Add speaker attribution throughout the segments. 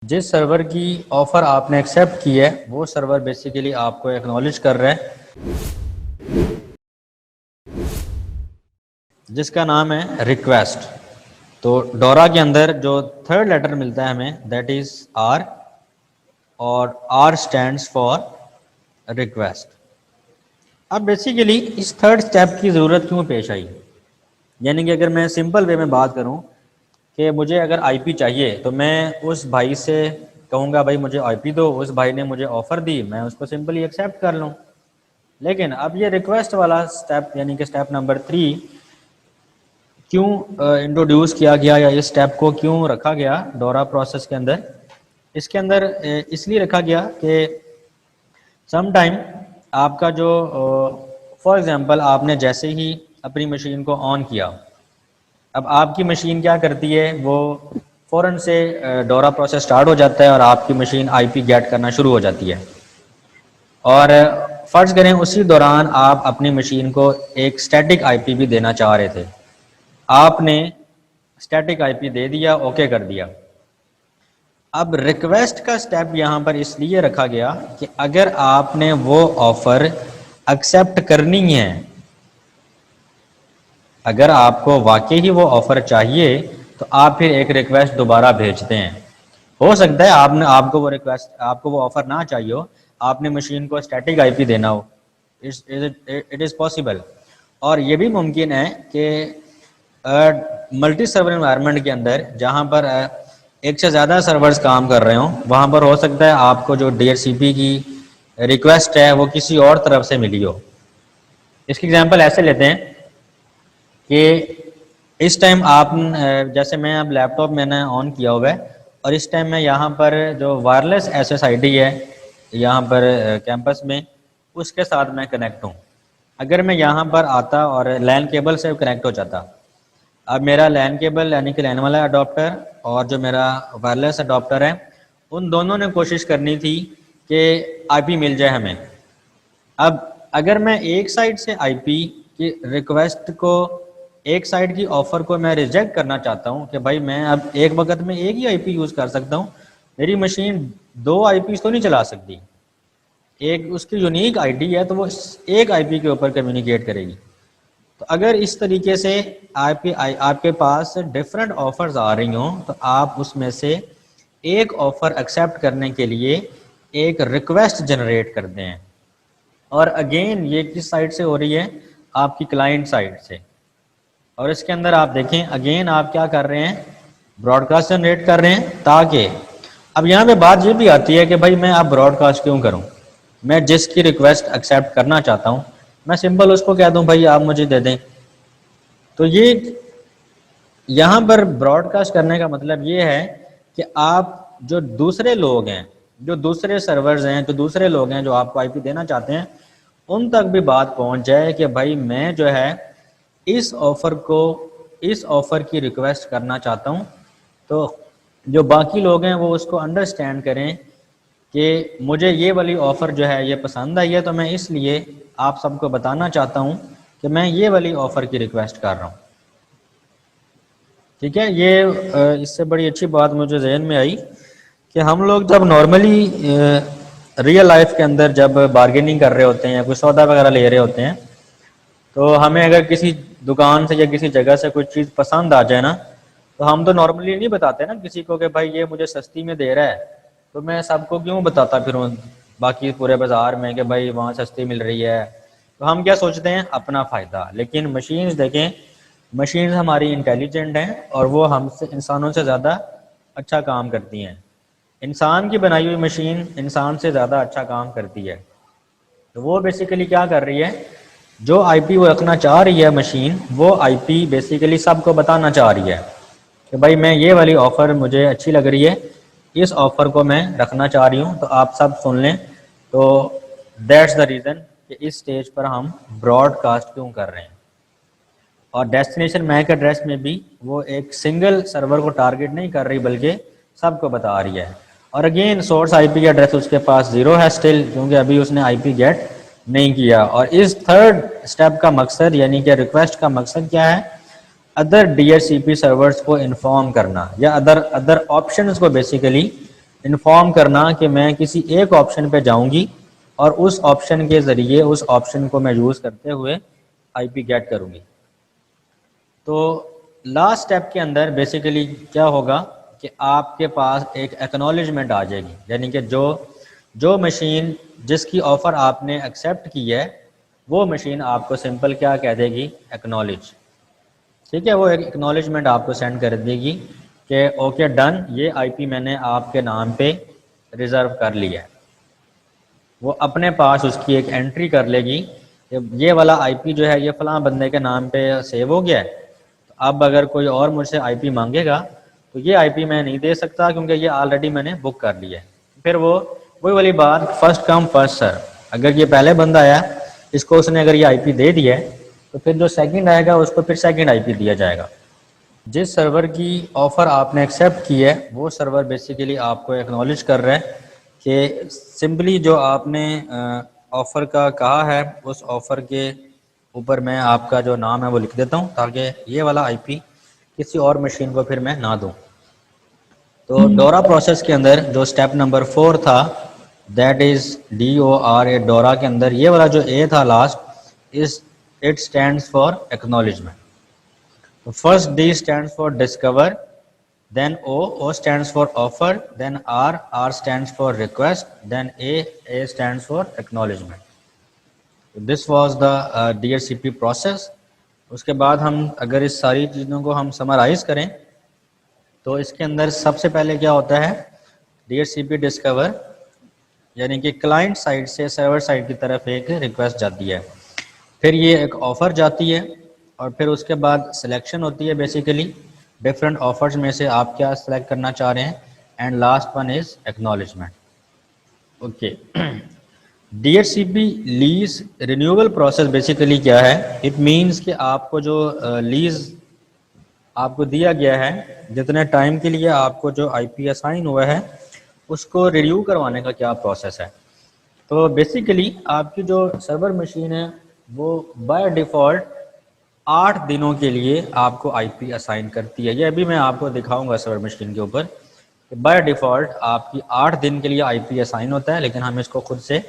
Speaker 1: जिस सर्वर की ऑफ़र आपने एक्सेप्ट की है वो सर्वर बेसिकली आपको एक्नॉलेज कर रहा है, जिसका नाम है रिक्वेस्ट। तो डोरा के अंदर जो थर्ड लेटर मिलता है हमें दैट इज़ आर, और आर स्टैंड्स फॉर रिक्वेस्ट। अब बेसिकली इस थर्ड स्टेप की ज़रूरत क्यों पेश आई, यानी कि अगर मैं सिंपल वे में बात करूं कि मुझे अगर आईपी चाहिए तो मैं उस भाई से कहूँगा भाई मुझे आईपी दो, उस भाई ने मुझे ऑफ़र दी, मैं उसको सिंपली एक्सेप्ट कर लूँ। लेकिन अब ये रिक्वेस्ट वाला स्टेप यानी कि स्टेप नंबर 3 क्यों इंट्रोड्यूस किया गया, या इस स्टेप को क्यों रखा गया डोरा प्रोसेस के अंदर। इसके अंदर इसलिए रखा गया कि सम टाइम आपका जो फॉर एग्जांपल आपने जैसे ही अपनी मशीन को ऑन किया, अब आपकी मशीन क्या करती है, वो फ़ौरन से डोरा प्रोसेस स्टार्ट हो जाता है और आपकी मशीन आईपी गेट करना शुरू हो जाती है। और फ़र्ज़ करें उसी दौरान आप अपनी मशीन को एक स्टैटिक आईपी भी देना चाह रहे थे, आपने स्टैटिक आईपी दे दिया, ओके कर दिया। अब रिक्वेस्ट का स्टेप यहाँ पर इसलिए रखा गया कि अगर आपने वो ऑफ़र एक्सेप्ट करनी है, अगर आपको वाकई ही वो ऑफ़र चाहिए तो आप फिर एक रिक्वेस्ट दोबारा भेजते हैं। हो सकता है आपको वो रिक्वेस्ट, आपको वो ऑफ़र ना चाहिए हो, आपने मशीन को स्टैटिक आईपी देना हो, इट इज़ पॉसिबल। और ये भी मुमकिन है कि मल्टी सर्वर इन्वायरमेंट के अंदर जहाँ पर एक से ज़्यादा सर्वर्स काम कर रहे हों, वहाँ पर हो सकता है आपको जो DHCP की रिक्वेस्ट है वो किसी और तरफ से मिली हो। इसकी एग्जांपल ऐसे लेते हैं कि इस टाइम आप जैसे मैं अब लैपटॉप मैंने ऑन किया हुआ है और इस टाइम मैं यहाँ पर जो वायरलेस SSID है यहाँ पर कैंपस में, उसके साथ मैं कनेक्ट हूँ। अगर मैं यहाँ पर आता और लैन केबल से कनेक्ट हो जाता, अब मेरा लैन केबल यानी कि लैन वाला अडोप्टर और जो मेरा वायरलेस अडोप्टर है, उन दोनों ने कोशिश करनी थी कि आईपी मिल जाए हमें। अब अगर मैं एक साइड से आईपी की रिक्वेस्ट को, एक साइड की ऑफ़र को मैं रिजेक्ट करना चाहता हूँ कि भाई मैं अब एक वक्त में एक ही आईपी यूज़ कर सकता हूँ, मेरी मशीन 2 आईपी तो नहीं चला सकती, एक उसकी यूनिक आईडी है तो वो एक आईपी के ऊपर कम्युनिकेट करेगी। तो अगर इस तरीके से आपके पास डिफरेंट ऑफर्स आ रही हों तो आप उसमें से एक ऑफ़र एक्सेप्ट करने के लिए एक रिक्वेस्ट जनरेट करते हैं। और अगेन ये किस साइड से हो रही है, आपकी क्लाइंट साइड से। और इसके अंदर आप देखें अगेन आप क्या कर रहे हैं, ब्रॉडकास्ट जनरेट कर रहे हैं, ताकि अब यहाँ पे बात ये भी आती है कि भाई मैं अब ब्रॉडकास्ट क्यों करूँ, मैं जिसकी रिक्वेस्ट एक्सेप्ट करना चाहता हूँ मैं सिंपल उसको कह दूँ भाई आप मुझे दे दें। तो ये यहाँ पर ब्रॉडकास्ट करने का मतलब ये है कि आप जो दूसरे लोग हैं, जो दूसरे सर्वर्स हैं, जो दूसरे लोग हैं जो आपको आईपी देना चाहते हैं, उन तक भी बात पहुँच जाए कि भाई मैं जो है इस ऑफ़र को, इस ऑफ़र की रिक्वेस्ट करना चाहता हूँ। तो जो बाकी लोग हैं वो उसको अंडरस्टैंड करें कि मुझे ये वाली ऑफ़र जो है ये पसंद आई है, तो मैं इसलिए आप सबको बताना चाहता हूँ कि मैं ये वाली ऑफ़र की रिक्वेस्ट कर रहा हूँ। ठीक है, ये इससे बड़ी अच्छी बात मुझे जहन में आई कि हम लोग जब नॉर्मली रियल लाइफ के अंदर जब बार्गेनिंग कर रहे होते हैं या कोई सौदा वगैरह ले रहे होते हैं, तो हमें अगर किसी दुकान से या किसी जगह से कोई चीज़ पसंद आ जाए ना, तो हम तो नॉर्मली नहीं बताते ना किसी को कि भाई ये मुझे सस्ती में दे रहा है, तो मैं सबको क्यों बताता फिरूँ बाकी पूरे बाज़ार में कि भाई वहाँ सस्ती मिल रही है। तो हम क्या सोचते हैं, अपना फ़ायदा। लेकिन मशीन्स देखें, मशीन्स हमारी इंटेलिजेंट हैं और वो हमसे, इंसानों से ज़्यादा अच्छा काम करती हैं। इंसान की बनाई हुई मशीन इंसान से ज़्यादा अच्छा काम करती है। तो वो बेसिकली क्या कर रही है, जो आईपी वो रखना चाह रही है मशीन, वो आईपी बेसिकली सबको बताना चाह रही है कि भाई मैं ये वाली ऑफ़र मुझे अच्छी लग रही है, इस ऑफ़र को मैं रखना चाह रही हूँ, तो आप सब सुन लें। तो दैट्स द रीज़न कि इस स्टेज पर हम ब्रॉडकास्ट क्यों कर रहे हैं। और डेस्टिनेशन मैक एड्रेस में भी वो एक सिंगल सर्वर को टारगेट नहीं कर रही बल्कि सबको बता रही है। और अगेन सोर्स आईपी एड्रेस उसके पास 0 है स्टिल, क्योंकि अभी उसने आईपी गेट नहीं किया। और इस थर्ड स्टेप का मकसद यानी कि रिक्वेस्ट का मकसद क्या है, अदर DHCP सर्वर्स को इन्फॉर्म करना या अदर ऑप्शंस को बेसिकली इन्फॉर्म करना कि मैं किसी एक ऑप्शन पे जाऊंगी और उस ऑप्शन के ज़रिए उस ऑप्शन को मैं यूज़ करते हुए आईपी गेट करूंगी। तो लास्ट स्टेप के अंदर बेसिकली क्या होगा कि आपके पास एक एक्नॉलेजमेंट आ जाएगी, यानी कि जो मशीन जिसकी ऑफ़र आपने एक्सेप्ट की है वो मशीन आपको सिंपल क्या कह देगी, एक्नॉलेज। ठीक है, वो एक एक्नॉलेजमेंट आपको सेंड कर देगी कि ओके डन, ये आईपी मैंने आपके नाम पे रिज़र्व कर लिया है। वो अपने पास उसकी एक एंट्री कर लेगी कि ये वाला आईपी जो है ये फ़लाँ बंदे के नाम पे सेव हो गया है। तो अब अगर कोई और मुझसे आईपी मांगेगा तो ये आईपी मैं नहीं दे सकता क्योंकि ये ऑलरेडी मैंने बुक कर लिया है। फिर वही वाली बात, फर्स्ट कम फर्स्ट सर्व। अगर ये पहले बंदा आया, इसको उसने अगर ये आईपी दे दिया है तो फिर जो सेकंड आएगा उसको फिर सेकंड आईपी दिया जाएगा। जिस सर्वर की ऑफ़र आपने एक्सेप्ट की है वो सर्वर बेसिकली आपको एक्नॉलेज कर रहा है कि सिंपली जो आपने ऑफ़र का कहा है उस ऑफ़र के ऊपर मैं आपका जो नाम है वो लिख देता हूँ ताकि ये वाला आईपी किसी और मशीन को फिर मैं ना दूँ। तो डोरा प्रोसेस के अंदर जो स्टेप नंबर 4 था, दैट इज़ DORA। डोरा के अंदर ये वाला जो ए था last, is it stands for acknowledgement. तो first D stands for discover, then O stands for offer, then R stands for request, then A stands for acknowledgement. This was the DHCP process. उसके बाद हम अगर इस सारी चीज़ों को हम समराइज़ करें तो इसके अंदर सबसे पहले क्या होता है, DHCP डिस्कवर, यानी कि क्लाइंट साइड से सर्वर साइड की तरफ एक रिक्वेस्ट जाती है, फिर ये एक ऑफ़र जाती है और फिर उसके बाद सिलेक्शन होती है बेसिकली डिफरेंट ऑफर्स में से आप क्या सिलेक्ट करना चाह रहे हैं, and last one is acknowledgement. Okay, DHCP lease renewal process basically क्या है, इट मींस कि आपको जो लीज आपको दिया गया है, जितने टाइम के लिए आपको जो आईपी असाइन हुआ है उसको रिन्यू करवाने का क्या प्रोसेस है। तो बेसिकली आपकी जो सर्वर मशीन है वो बाय डिफ़ॉल्ट 8 दिनों के लिए आपको आईपी असाइन करती है। ये अभी मैं आपको दिखाऊंगा सर्वर मशीन के ऊपर कि बाय डिफ़ॉल्ट आपकी 8 दिन के लिए आईपी असाइन होता है, लेकिन हम इसको खुद से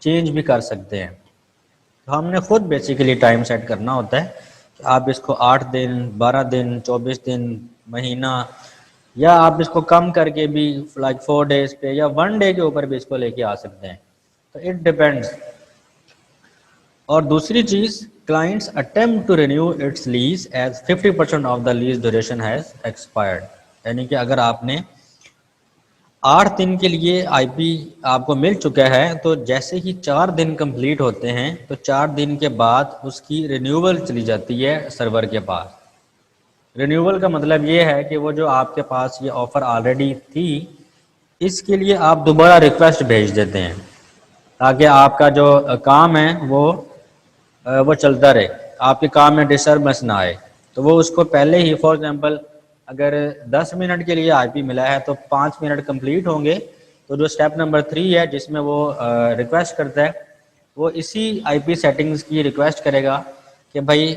Speaker 1: चेंज भी कर सकते हैं। तो हमने खुद बेसिकली टाइम सेट करना होता है कि आप इसको 8 दिन, 12 दिन, 24 दिन, महीना, या आप इसको कम करके भी लाइक 4 डेज पे या 1 डे के ऊपर भी इसको लेके आ सकते हैं। तो इट डिपेंड्स। और दूसरी चीज़, clients attempt to renew its lease as 50% of the lease duration has expired. यानी कि अगर आपने 8 दिन के लिए आईपी आपको मिल चुका है तो जैसे ही 4 दिन कंप्लीट होते हैं तो 4 दिन के बाद उसकी रिन्यूअल चली जाती है सर्वर के पास। रिन्यूअल का मतलब ये है कि वो जो आपके पास ये ऑफ़र ऑलरेडी थी इसके लिए आप दोबारा रिक्वेस्ट भेज देते हैं ताकि आपका जो काम है वो चलता रहे, आपके काम में डिस्टर्बेंस ना आए। तो वो उसको पहले ही, फॉर एग्जांपल अगर 10 मिनट के लिए आईपी मिला है तो 5 मिनट कंप्लीट होंगे तो जो स्टेप नंबर 3 है जिसमें वो रिक्वेस्ट करता है वो इसी आईपी सेटिंग्स की रिक्वेस्ट करेगा कि भाई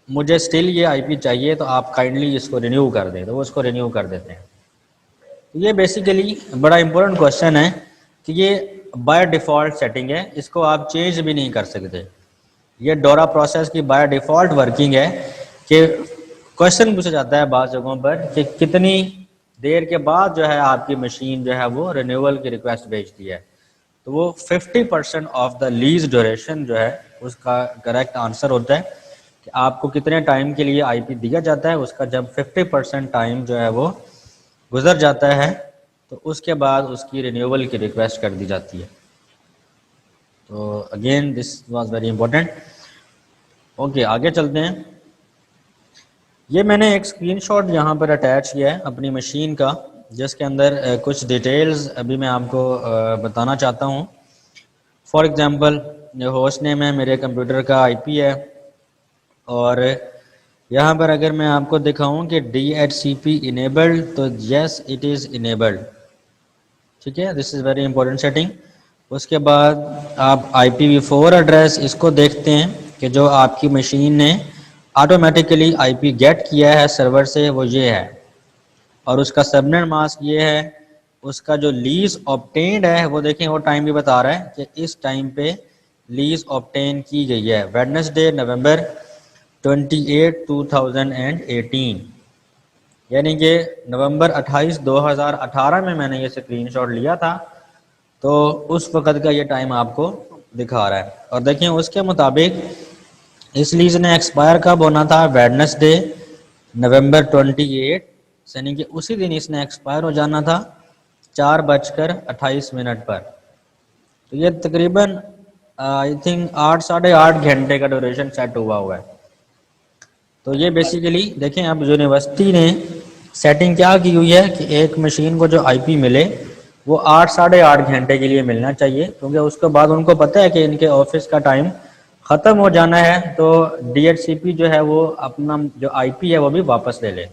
Speaker 1: मुझे स्टिल ये आईपी चाहिए तो आप काइंडली इसको रिन्यू कर दें, तो वो उसको रिन्यू कर देते हैं। तो ये बेसिकली बड़ा इंपॉर्टेंट क्वेश्चन है कि ये बाय डिफ़ॉल्ट सेटिंग है, इसको आप चेंज भी नहीं कर सकते। ये डोरा प्रोसेस की बाय डिफ़ॉल्ट वर्किंग है कि क्वेश्चन पूछा जाता है बाज़ जगहों पर कि कितनी देर के बाद जो है आपकी मशीन जो है वो रिन्यूअल की रिक्वेस्ट भेजती है, तो वो 50% ऑफ द लीज ड्यूरेशन जो है उसका करेक्ट आंसर होता है कि आपको कितने टाइम के लिए आईपी दिया जाता है, उसका जब 50% टाइम जो है वो गुजर जाता है तो उसके बाद उसकी रिन्यूअल की रिक्वेस्ट कर दी जाती है। तो again this was very important. Okay, आगे चलते हैं। ये मैंने एक स्क्रीनशॉट यहाँ पर अटैच किया है अपनी मशीन का, जिसके अंदर कुछ डिटेल्स अभी मैं आपको बताना चाहता हूँ। फॉर एग्जांपल, जो होस्ट नेम है मेरे कंप्यूटर का आईपी है, और यहाँ पर अगर मैं आपको दिखाऊं कि DHCP इनेबल्ड, तो यस इट इज़ इनेबल्ड। ठीक है, this is very important setting. उसके बाद आप IPv4 एड्रेस इसको देखते हैं कि जो आपकी मशीन ने ऑटोमेटिकली आईपी गेट किया है सर्वर से वो ये है, और उसका सबनेट मास्क ये है उसका जो लीज ऑब्टेन्ड है वो देखें, वो टाइम भी बता रहा है कि इस टाइम पे लीज ऑब्टेन की गई है, वेडनेसडे नवंबर 28 2018, यानी कि नवंबर 28 2018 में मैंने ये स्क्रीनशॉट लिया था, तो उस वक़्त का ये टाइम आपको दिखा रहा है। और देखिए उसके मुताबिक इस लीज ने एक्सपायर कब होना था, वेडनेसडे नवंबर 28, यानी कि उसी दिन इसने एक्सपायर हो जाना था 4:28 पर। तो ये तकरीबन आई थिंक 8 साढ़े 8 घंटे का ड्यूरेशन सेट हुआ है। तो ये बेसिकली देखें, अब यूनिवर्सिटी ने सेटिंग क्या की हुई है कि एक मशीन को जो आईपी मिले वो 8 साढ़े 8 घंटे के लिए मिलना चाहिए, क्योंकि उसके बाद उनको पता है कि इनके ऑफिस का टाइम ख़त्म हो जाना है, तो डीएचसीपी जो है वो अपना जो आईपी है वो भी वापस ले ले।